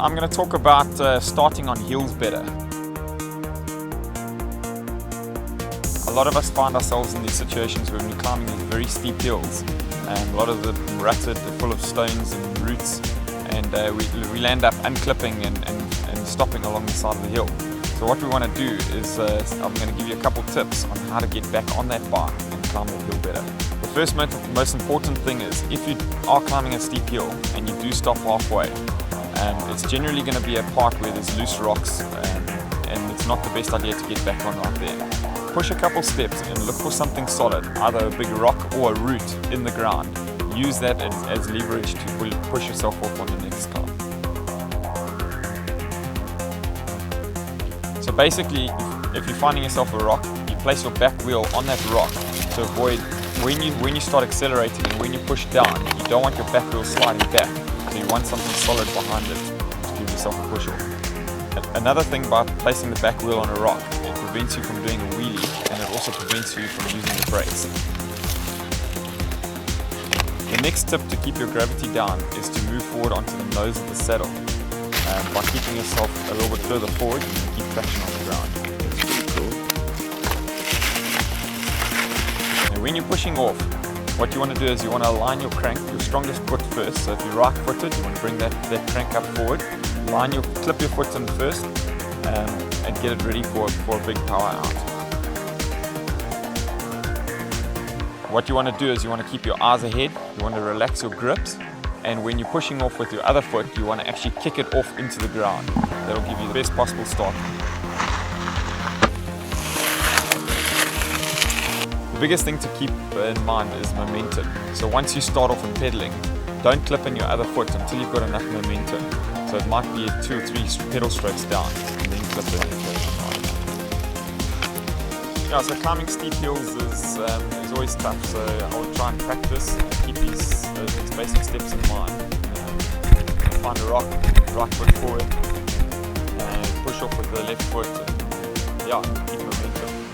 I'm going to talk about starting on hills better. A lot of us find ourselves in these situations when we're climbing these very steep hills, and a lot of them rutted, full of stones and roots, and we'll end up unclipping and stopping along the side of the hill. So what we want to do is, I'm going to give you a couple tips on how to get back on that bike and climb that hill better. The first most important thing is, if you are climbing a steep hill and you do stop halfway, it's generally going to be a part where there's loose rocks, and it's not the best idea to get back on right there. Push a couple steps and look for something solid, either a big rock or a root in the ground. Use that as leverage to push yourself off on the next climb. So basically, if you're finding yourself a rock, you place your back wheel on that rock to avoid, when you start accelerating and when you push down, you don't want your back wheel sliding back. So you want something solid behind it to give yourself a push off. Another thing about placing the back wheel on a rock, it prevents you from doing a wheelie, and it also prevents you from using the brakes. The next tip to keep your gravity down is to move forward onto the nose of the saddle. By keeping yourself a little bit further forward, you can keep traction on the ground. That's pretty cool. And when you're pushing off, what you want to do is you want to align your crank, your strongest foot first. So if you're right-footed, you want to bring that crank up forward. Clip your foot in first, and get it ready for a big power out. What you want to do is you want to keep your eyes ahead, you want to relax your grips, and when you're pushing off with your other foot, you want to actually kick it off into the ground. That'll give you the best possible start. The biggest thing to keep in mind is momentum. So once you start off and pedaling, don't clip in your other foot until you've got enough momentum. So it might be 2 or 3 pedal strokes down, and then clip it in. Yeah, so climbing steep hills is always tough, so I would try and practice and keep these basic steps in mind. Find a rock, right foot forward, and push off with the left foot, and yeah, keep momentum.